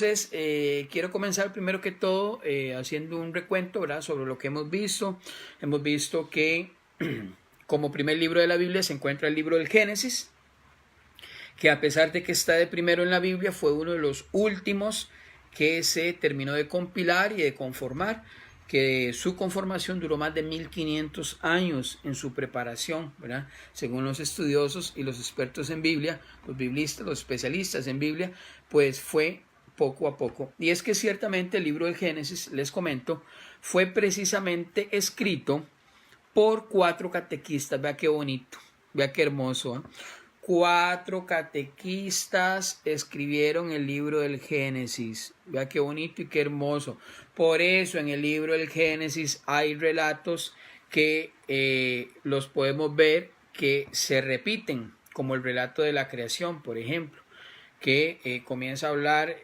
Entonces, quiero comenzar primero que todo haciendo un recuento, ¿verdad?, sobre lo que hemos visto. Hemos visto que como primer libro de la Biblia se encuentra el libro del Génesis, que a pesar de que está de primero en la Biblia, fue uno de los últimos que se terminó de compilar y de conformar, que su conformación duró más de 1500 años en su preparación, ¿verdad? Según los estudiosos y los expertos en Biblia, los biblistas, los especialistas en Biblia, pues fue poco a poco. Y es que ciertamente el libro del Génesis, les comento, fue precisamente escrito por 4 catequistas. Vea qué bonito, vea qué hermoso, ¿eh? 4 catequistas escribieron el libro del Génesis. Vea qué bonito y qué hermoso. Por eso en el libro del Génesis hay relatos que los podemos ver que se repiten, como el relato de la creación, por ejemplo, que comienza a hablar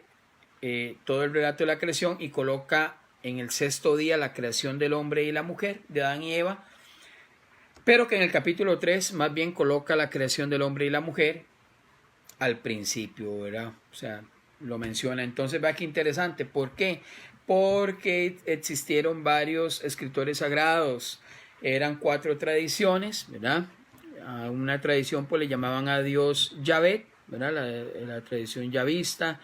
todo el relato de la creación y coloca en el 6º día la creación del hombre y la mujer, de Adán y Eva, pero que en el capítulo 3 más bien coloca la creación del hombre y la mujer al principio, ¿verdad? O sea, lo menciona. Entonces, vea qué interesante. ¿Por qué? Porque existieron varios escritores sagrados. Eran 4 tradiciones, ¿verdad? A una tradición pues le llamaban a Dios Yahvé, ¿verdad? La tradición yavista.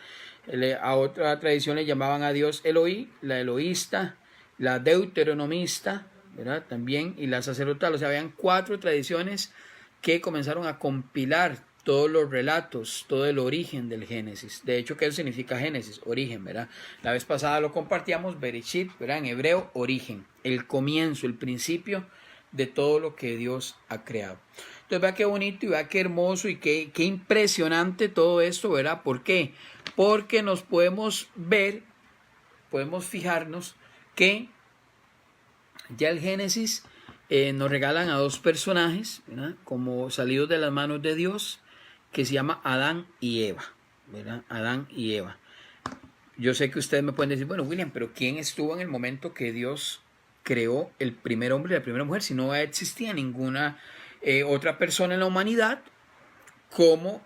A otra tradición le llamaban a Dios Eloí, la eloísta, la deuteronomista, ¿verdad? También, y la sacerdotal. O sea, habían 4 tradiciones que comenzaron a compilar todos los relatos, todo el origen del Génesis. De hecho, ¿qué significa Génesis? Origen, ¿verdad? La vez pasada lo compartíamos, Bereshit, ¿verdad? En hebreo, origen, el comienzo, el principio de todo lo que Dios ha creado. Entonces, vea qué bonito y vea qué hermoso y qué impresionante todo esto, ¿verdad? ¿Por qué? Porque nos podemos ver, podemos fijarnos que ya el Génesis nos regalan a 2 personajes, ¿verdad?, como salidos de las manos de Dios, que se llama Adán y Eva, ¿verdad? Adán y Eva. Yo sé que ustedes me pueden decir, bueno, William, pero ¿quién estuvo en el momento que Dios creó el primer hombre y la primera mujer? Si no existía ninguna otra persona en la humanidad, como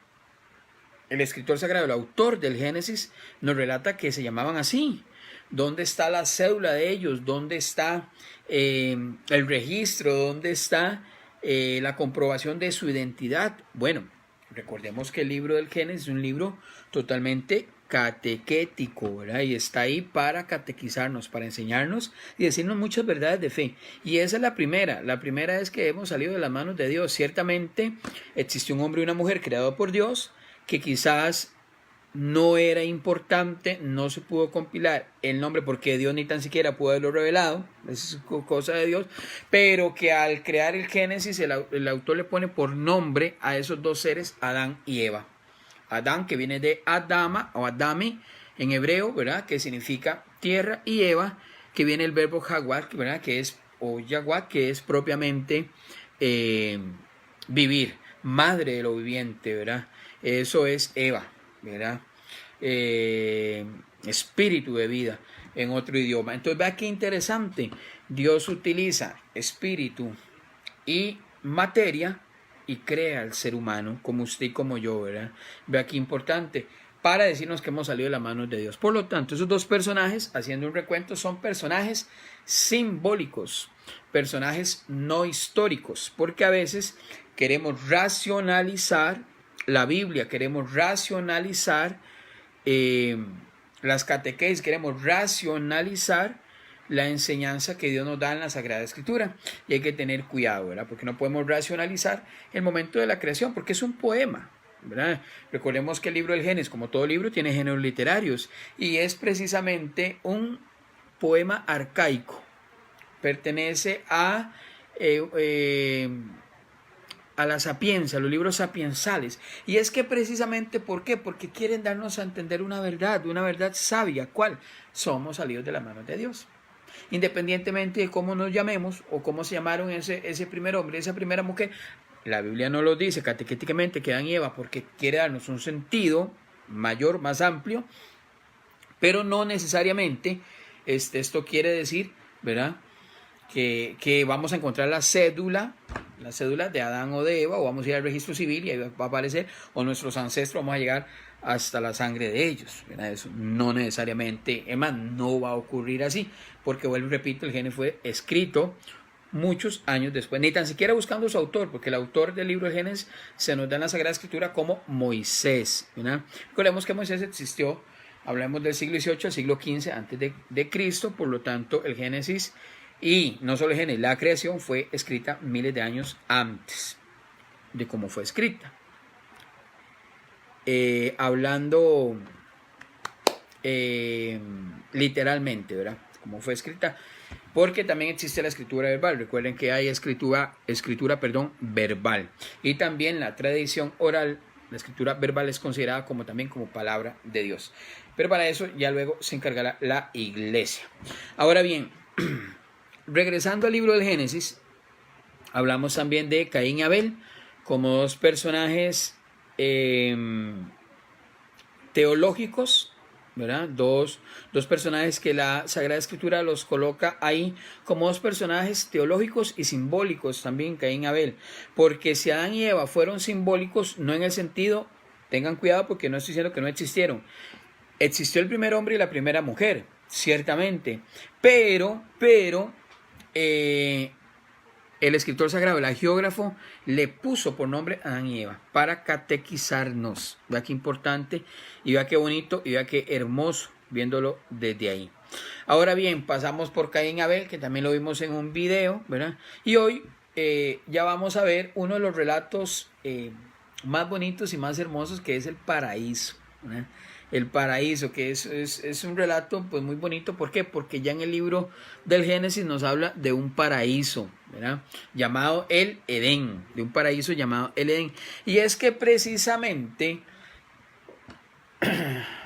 el escritor sagrado, el autor del Génesis, nos relata que se llamaban así. ¿Dónde está la cédula de ellos? ¿Dónde está el registro? ¿Dónde está la comprobación de su identidad? Bueno, recordemos que el libro del Génesis es un libro totalmente catequético, ¿verdad? Y está ahí para catequizarnos, para enseñarnos y decirnos muchas verdades de fe. Y esa es la primera. La primera es que hemos salido de las manos de Dios. Ciertamente existió un hombre y una mujer creados por Dios, que quizás no era importante, no se pudo compilar el nombre porque Dios ni tan siquiera pudo haberlo revelado, es cosa de Dios, pero que al crear el Génesis el autor le pone por nombre a esos 2 seres, Adán y Eva. Adán, que viene de Adama o Adami en hebreo, ¿verdad?, que significa tierra, y Eva, que viene el verbo jaguar, ¿verdad?, que es, o yaguar, que es propiamente vivir, madre de lo viviente, ¿verdad? Eso es Eva, ¿verdad? Espíritu de vida en otro idioma. Entonces, vea qué interesante. Dios utiliza espíritu y materia y crea al ser humano, como usted y como yo, ¿verdad? Vea qué importante, para decirnos que hemos salido de las manos de Dios. Por lo tanto, esos 2 personajes, haciendo un recuento, son personajes simbólicos, personajes no históricos, porque a veces queremos racionalizar la Biblia, queremos racionalizar las catequesis, queremos racionalizar la enseñanza que Dios nos da en la Sagrada Escritura, y hay que tener cuidado, ¿verdad?, porque no podemos racionalizar el momento de la creación, porque es un poema, ¿verdad? Recordemos que el libro del Génesis, como todo libro, tiene géneros literarios, y es precisamente un poema arcaico, pertenece a la sapiencia, los libros sapiensales. Y es que precisamente, ¿por qué? Porque quieren darnos a entender una verdad sabia. ¿Cuál? Somos salidos de las manos de Dios. Independientemente de cómo nos llamemos o cómo se llamaron ese primer hombre, esa primera mujer, la Biblia no lo dice catequéticamente que Adán y Eva, porque quiere darnos un sentido mayor, más amplio, pero no necesariamente esto quiere decir, ¿verdad?, que vamos a encontrar la cédula de Adán o de Eva, o vamos a ir al registro civil y ahí va a aparecer, o nuestros ancestros, vamos a llegar hasta la sangre de ellos, ¿verdad? Eso no necesariamente, es más, no va a ocurrir así, porque vuelvo y repito, el Génesis fue escrito muchos años después, ni tan siquiera buscando su autor, porque el autor del libro de Génesis se nos da en la Sagrada Escritura como Moisés, ¿verdad? Recordemos que Moisés existió, hablamos del siglo XVIII al siglo XV antes de Cristo, por lo tanto el Génesis, y no solo el Génesis, la creación fue escrita miles de años antes de cómo fue escrita. Hablando literalmente, ¿verdad? Como fue escrita, porque también existe la escritura verbal. Recuerden que hay escritura verbal, y también la tradición oral. La escritura verbal es considerada también como palabra de Dios, pero para eso ya luego se encargará la iglesia. Ahora bien, regresando al libro del Génesis, hablamos también de Caín y Abel como dos personajes teológicos, ¿verdad? Dos personajes que la Sagrada Escritura los coloca ahí como dos personajes teológicos y simbólicos también, Caín y Abel, porque si Adán y Eva fueron simbólicos, no en el sentido, tengan cuidado porque no estoy diciendo que no existieron, existió el primer hombre y la primera mujer, ciertamente, pero el escritor sagrado, el agiógrafo, le puso por nombre a Adán y Eva para catequizarnos. Vea qué importante, y vea qué bonito, y vea qué hermoso viéndolo desde ahí. Ahora bien, pasamos por Caín y Abel, que también lo vimos en un video, ¿verdad? Y hoy ya vamos a ver uno de los relatos más bonitos y más hermosos, que es el paraíso, ¿verdad? El paraíso, que es un relato pues muy bonito. ¿Por qué? Porque ya en el libro del Génesis nos habla de un paraíso, ¿verdad? Llamado el Edén, de un paraíso llamado el Edén. Y es que precisamente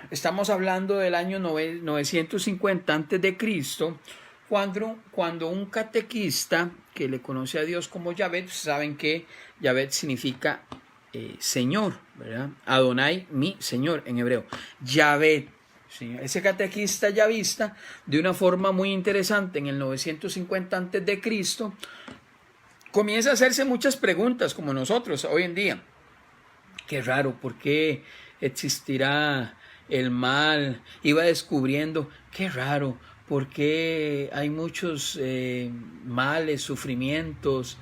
estamos hablando del año 950 antes de Cristo, cuando un catequista que le conoce a Dios como Yahvé, saben que Yahvé significa Señor, ¿verdad? Adonai, mi Señor en hebreo. Yahvé, Señor. Ese catequista yavista, de una forma muy interesante, en el 950 antes de Cristo, comienza a hacerse muchas preguntas, como nosotros hoy en día. Qué raro, ¿por qué existirá el mal? Iba descubriendo, qué raro, ¿por qué hay muchos males, sufrimientos,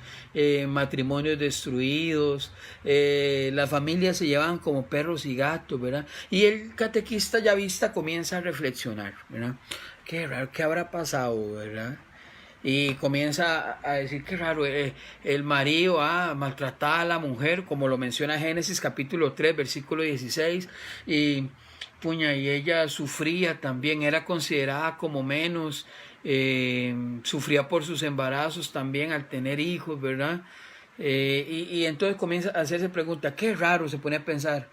matrimonios destruidos, las familias se llevan como perros y gatos, ¿verdad? Y el catequista yavista comienza a reflexionar, ¿verdad? Qué raro, ¿qué habrá pasado, verdad? Y comienza a decir que raro, el marido maltrataba a la mujer, como lo menciona Génesis capítulo 3, versículo 16, y ella sufría también, era considerada como menos, sufría por sus embarazos también al tener hijos, ¿verdad? Y entonces comienza a hacerse pregunta, qué raro, se pone a pensar,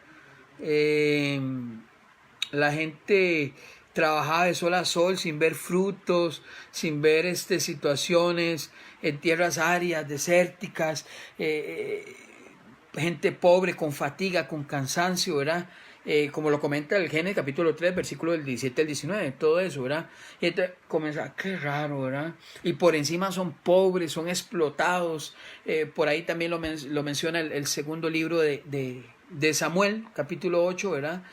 la gente trabajaba de sol a sol sin ver frutos, sin ver situaciones en tierras áridas, desérticas, gente pobre, con fatiga, con cansancio, ¿verdad? Como lo comenta el Génesis capítulo 3, versículo del 17 al 19, todo eso, ¿verdad? Y entonces comienza, qué raro, ¿verdad? Y por encima son pobres, son explotados. Por ahí también lo menciona el segundo libro de Samuel, capítulo 8, ¿verdad?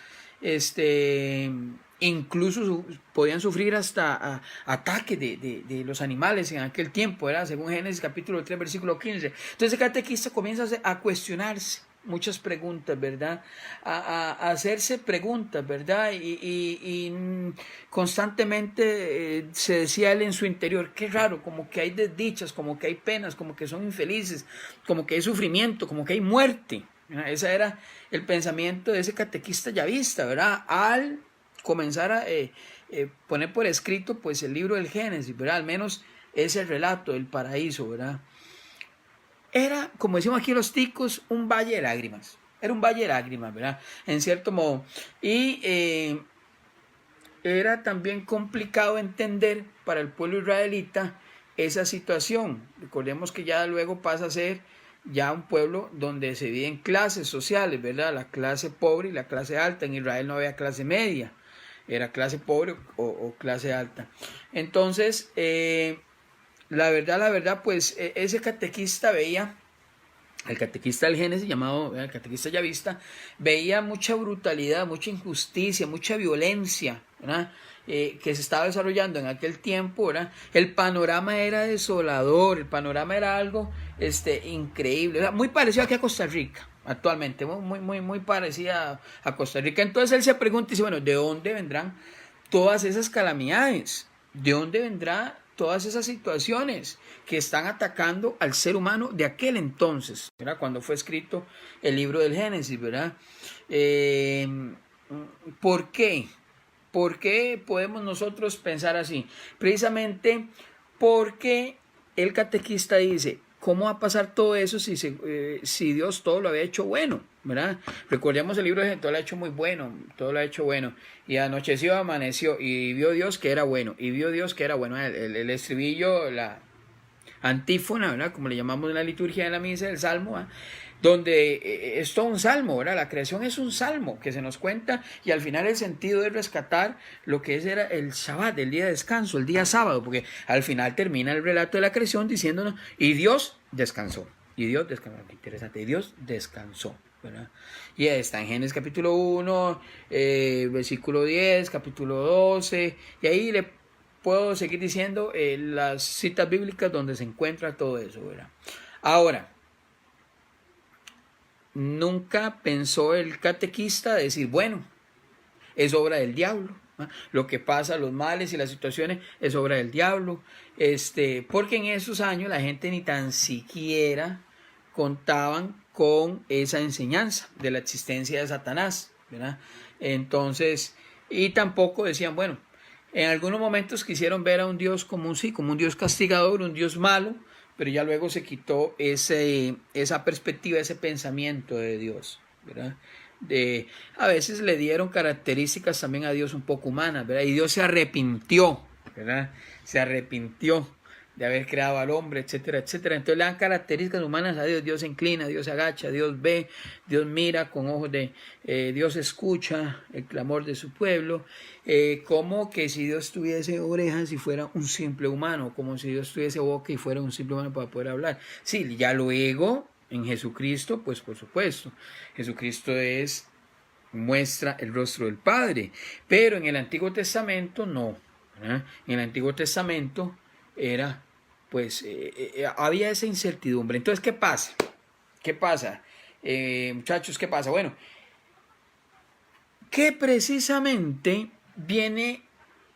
Incluso podían sufrir hasta ataques de los animales en aquel tiempo, ¿verdad? Según Génesis capítulo 3, versículo 15. Entonces el catequista comienza a cuestionarse muchas preguntas, ¿verdad? A hacerse preguntas, ¿verdad? Y constantemente se decía él en su interior, qué raro, como que hay desdichas, como que hay penas, como que son infelices, como que hay sufrimiento, como que hay muerte. Ese era el pensamiento de ese catequista yavista, ¿verdad? Al comenzar a poner por escrito pues el libro del Génesis, ¿verdad? Al menos ese relato del paraíso, ¿verdad? Era, como decimos aquí los ticos, un valle de lágrimas. Era un valle de lágrimas, ¿verdad? En cierto modo. Y era también complicado entender para el pueblo israelita esa situación. Recordemos que ya luego pasa a ser ya un pueblo donde se dividen clases sociales, ¿verdad? La clase pobre y la clase alta. En Israel no había clase media, era clase pobre o clase alta. Entonces, la verdad, pues ese catequista veía el catequista del Génesis, llamado el catequista yavista, veía mucha brutalidad, mucha injusticia, mucha violencia, ¿verdad? Que se estaba desarrollando en aquel tiempo, ¿verdad? El panorama era desolador, el panorama era algo increíble, ¿verdad? Muy parecido aquí a Costa Rica actualmente, muy parecida a Costa Rica. Entonces él se pregunta y dice, bueno, ¿de dónde vendrán todas esas calamidades? ¿De dónde vendrá todas esas situaciones que están atacando al ser humano de aquel entonces, ¿verdad? Cuando fue escrito el libro del Génesis, ¿verdad? ¿Por qué? ¿Por qué podemos nosotros pensar así? Precisamente porque el catequista dice, ¿cómo va a pasar todo eso si Dios todo lo había hecho bueno? ¿Verdad? Recordemos el libro de Génesis, todo lo ha hecho muy bueno, todo lo ha hecho bueno. Y anocheció, amaneció, y vio Dios que era bueno, y vio Dios que era bueno. El estribillo, la antífona, ¿verdad? Como le llamamos en la liturgia de la misa, el salmo, ¿verdad? Donde es todo un salmo, ¿verdad? La creación es un salmo que se nos cuenta y al final el sentido es rescatar lo que era el Shabbat, el día de descanso, el día sábado, porque al final termina el relato de la creación diciéndonos, y Dios descansó, y Dios descansó, qué interesante, y Dios descansó, ¿verdad? Y está en Génesis capítulo 1, versículo 10, capítulo 12, y ahí le puedo seguir diciendo las citas bíblicas donde se encuentra todo eso, ¿verdad? Ahora, nunca pensó el catequista decir, bueno, es obra del diablo, ¿no? Lo que pasa, los males y las situaciones es obra del diablo, porque en esos años la gente ni tan siquiera contaban con esa enseñanza de la existencia de Satanás, ¿verdad? Entonces, y tampoco decían, bueno, en algunos momentos quisieron ver a un Dios como un Dios castigador, un Dios malo, pero ya luego se quitó esa perspectiva, ese pensamiento de Dios, ¿verdad? A veces le dieron características también a Dios un poco humanas, ¿verdad? Y Dios se arrepintió, ¿verdad? Se arrepintió de haber creado al hombre, etcétera, etcétera. Entonces le dan características humanas a Dios. Dios se inclina, Dios se agacha, Dios ve, Dios mira con ojos Dios escucha el clamor de su pueblo, como que si Dios tuviese orejas y fuera un simple humano, como si Dios tuviese boca y fuera un simple humano para poder hablar. Sí, ya luego en Jesucristo, pues por supuesto, Jesucristo muestra el rostro del Padre, pero en el Antiguo Testamento no, ¿verdad? En el Antiguo Testamento era, pues, había esa incertidumbre. Entonces, ¿qué pasa? ¿Qué pasa? Muchachos, ¿qué pasa? Bueno, que precisamente viene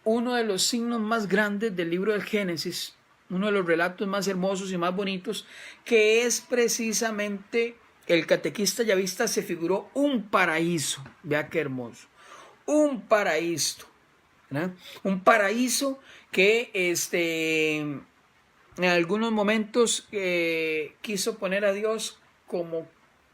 uno de los signos más grandes del libro del Génesis, uno de los relatos más hermosos y más bonitos, que es precisamente el catequista yavista se figuró un paraíso. Vea qué hermoso. Un paraíso, ¿verdad? Un paraíso que en algunos momentos quiso poner a Dios como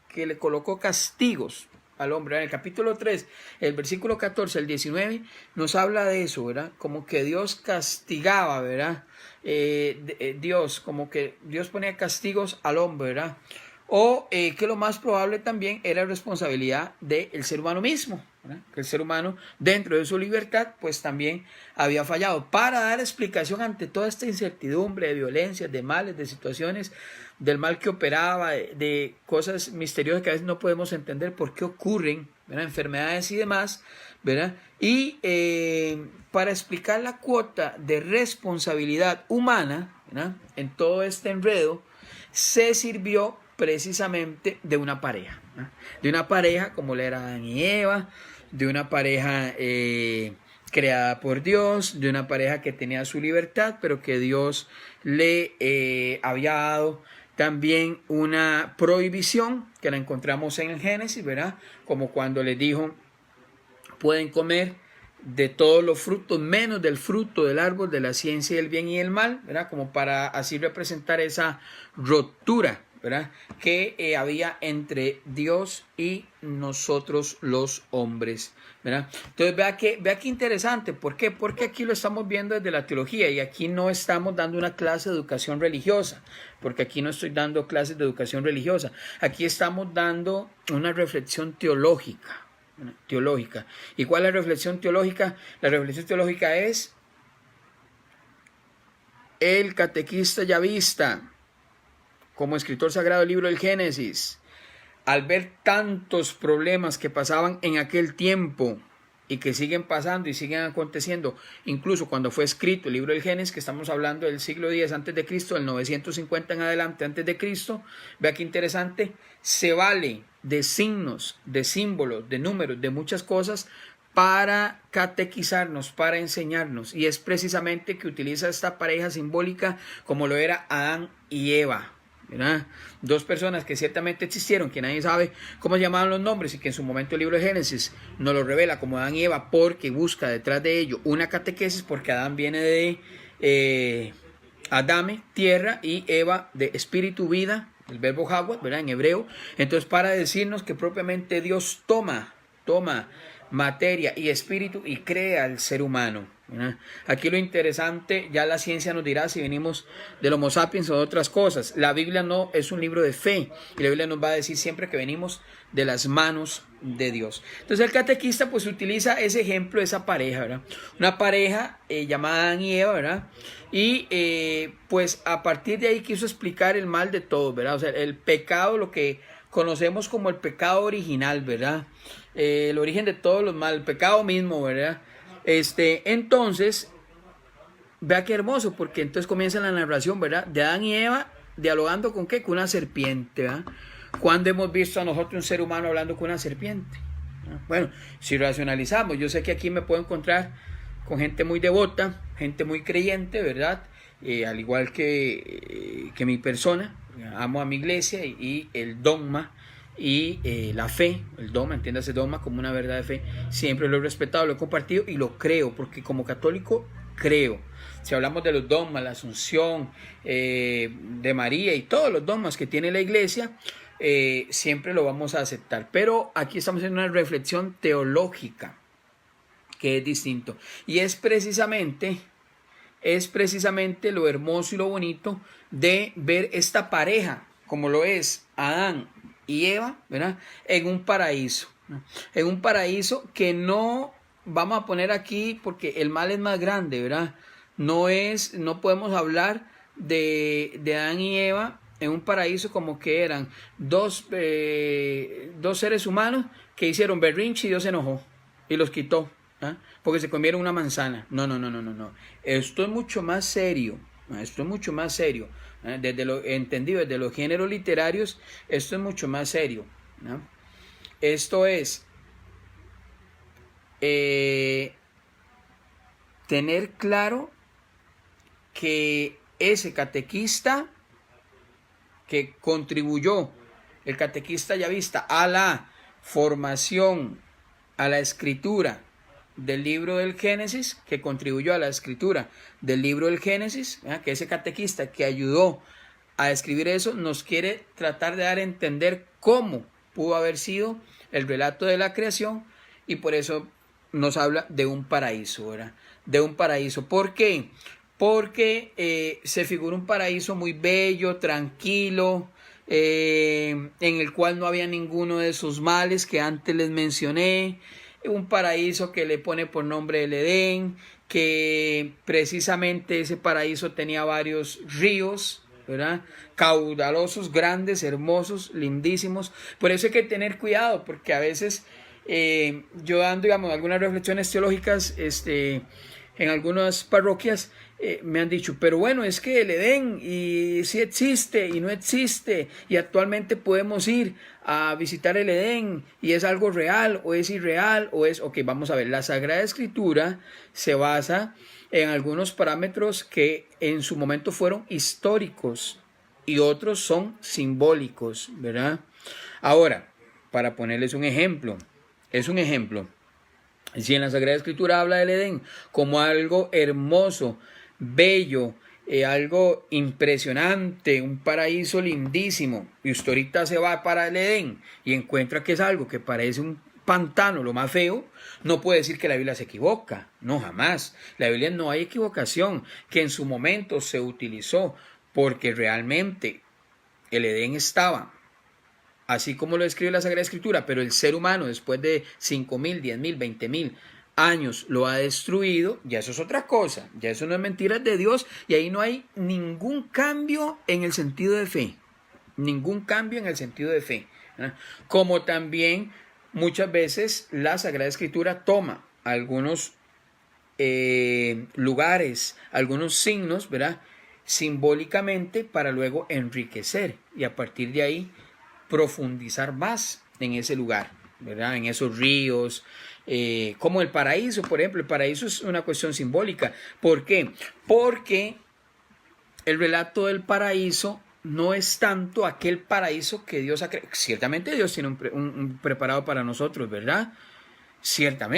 que le colocó castigos al hombre. En el capítulo 3, el versículo 14 al 19, nos habla de eso, ¿verdad? Como que Dios castigaba, ¿verdad? Dios, como que Dios ponía castigos al hombre, ¿verdad? O que lo más probable también era responsabilidad del ser humano mismo, ¿verdad? Que el ser humano, dentro de su libertad, pues también había fallado. Para dar explicación ante toda esta incertidumbre de violencias, de males, de situaciones, del mal que operaba, de cosas misteriosas que a veces no podemos entender por qué ocurren, ¿verdad? Enfermedades y demás, ¿verdad? Y para explicar la cuota de responsabilidad humana, ¿verdad? En todo este enredo, se sirvió precisamente de una pareja, ¿no? De una pareja como le era Adán y Eva, de una pareja creada por Dios, de una pareja que tenía su libertad, pero que Dios le había dado también una prohibición, que la encontramos en el Génesis, ¿verdad? Como cuando les dijo, pueden comer de todos los frutos, menos del fruto del árbol de la ciencia del bien y el mal, ¿verdad? Como para así representar esa ruptura, ¿verdad? Que había entre Dios y nosotros los hombres, ¿verdad? Entonces vea que interesante. ¿Por qué? Porque aquí lo estamos viendo desde la teología y aquí no estamos dando una clase de educación religiosa, porque aquí no estoy dando clases de educación religiosa, aquí estamos dando una reflexión teológica. ¿Y cuál es la reflexión teológica? La reflexión teológica es el catequista yavista como escritor sagrado del libro del Génesis, al ver tantos problemas que pasaban en aquel tiempo y que siguen pasando y siguen aconteciendo, incluso cuando fue escrito el libro del Génesis, que estamos hablando del siglo X antes de Cristo, del 950 en adelante antes de Cristo, vea qué interesante, se vale de signos, de símbolos, de números, de muchas cosas para catequizarnos, para enseñarnos, y es precisamente que utiliza esta pareja simbólica como lo era Adán y Eva, ¿verdad? Dos personas que ciertamente existieron, que nadie sabe cómo se llamaban los nombres y que en su momento el libro de Génesis nos lo revela como Adán y Eva, porque busca detrás de ello una catequesis, porque Adán viene de Adame, tierra, y Eva de espíritu, vida, el verbo Hawat, ¿verdad? En hebreo. Entonces, para decirnos que propiamente Dios toma materia y espíritu y crea al ser humano, ¿verdad? Aquí lo interesante, ya la ciencia nos dirá si venimos del Homo sapiens o de otras cosas. La Biblia no es un libro de fe, y la Biblia nos va a decir siempre que venimos de las manos de Dios. Entonces el catequista pues utiliza ese ejemplo, esa pareja, ¿verdad? Una pareja llamada Adán y Eva, ¿verdad? Y pues a partir de ahí quiso explicar el mal de todos, ¿verdad? O sea, el pecado, lo que conocemos como el pecado original, ¿verdad? El origen de todos los males, el pecado mismo, ¿verdad? Entonces, vea qué hermoso, porque entonces comienza la narración, ¿verdad? De Adán y Eva dialogando con ¿qué? Con una serpiente, ¿verdad? ¿Cuándo hemos visto a nosotros un ser humano hablando con una serpiente? Bueno, si racionalizamos, yo sé que aquí me puedo encontrar con gente muy devota, gente muy creyente, ¿verdad? Al igual que mi persona, amo a mi iglesia y el dogma y la fe, el dogma, entiéndase dogma como una verdad de fe, siempre lo he respetado, lo he compartido y lo creo, porque como católico creo. Si hablamos de los dogmas, la Asunción de María y todos los dogmas que tiene la iglesia, siempre lo vamos a aceptar, pero aquí estamos en una reflexión teológica que es distinto, y es precisamente lo hermoso y lo bonito de ver esta pareja como lo es Adán y Eva, ¿verdad? En un paraíso, ¿no? En un paraíso que no vamos a poner aquí porque el mal es más grande, ¿verdad? No podemos hablar de Adán y Eva en un paraíso como que eran dos seres humanos que hicieron berrinche y Dios se enojó y los quitó, ¿eh? Porque se comieron una manzana. No. Esto es mucho más serio. Esto es mucho más serio. Desde lo entendido, desde los géneros literarios, esto es mucho más serio, ¿no? Esto es tener claro que ese catequista que contribuyó, el catequista yavista, a la formación, a la escritura del libro del Génesis, que contribuyó a la escritura del libro del Génesis, que ese catequista que ayudó a escribir eso, nos quiere tratar de dar a entender cómo pudo haber sido el relato de la creación, y por eso nos habla de un paraíso, ¿verdad? De un paraíso. ¿Por qué? Porque se figura un paraíso muy bello, tranquilo, en el cual no había ninguno de esos males que antes les mencioné, un paraíso que le pone por nombre el Edén, que precisamente ese paraíso tenía varios ríos, ¿verdad? Caudalosos, grandes, hermosos, lindísimos. Por eso hay que tener cuidado, porque a veces yo dando, digamos, algunas reflexiones teológicas en algunas parroquias, me han dicho, pero bueno, es que el Edén y sí existe y no existe, y actualmente podemos ir a visitar el Edén y es algo real o es irreal o es, ok, vamos a ver, la Sagrada Escritura se basa en algunos parámetros que en su momento fueron históricos y otros son simbólicos, ¿verdad? Ahora, para ponerles un ejemplo, es un ejemplo. Si en la Sagrada Escritura habla del Edén como algo hermoso, bello, algo impresionante, un paraíso lindísimo, y usted ahorita se va para el Edén y encuentra que es algo que parece un pantano, lo más feo, no puede decir que la Biblia se equivoca, no, jamás. La Biblia no hay equivocación, que en su momento se utilizó porque realmente el Edén estaba así como lo describe la Sagrada Escritura, pero el ser humano después de 5.000, 10.000, 20.000 años lo ha destruido, ya eso es otra cosa, ya eso no es mentiras de Dios, y ahí no hay ningún cambio en el sentido de fe, Ningún cambio en el sentido de fe, ¿verdad? Como también muchas veces la Sagrada Escritura toma algunos lugares, algunos signos, ¿verdad? Simbólicamente para luego enriquecer y a partir de ahí profundizar más en ese lugar, ¿verdad? En esos ríos, como el paraíso, por ejemplo. El paraíso es una cuestión simbólica. ¿Por qué? Porque el relato del paraíso no es tanto aquel paraíso que Dios ha creado. Ciertamente Dios tiene un preparado para nosotros, ¿verdad? Ciertamente.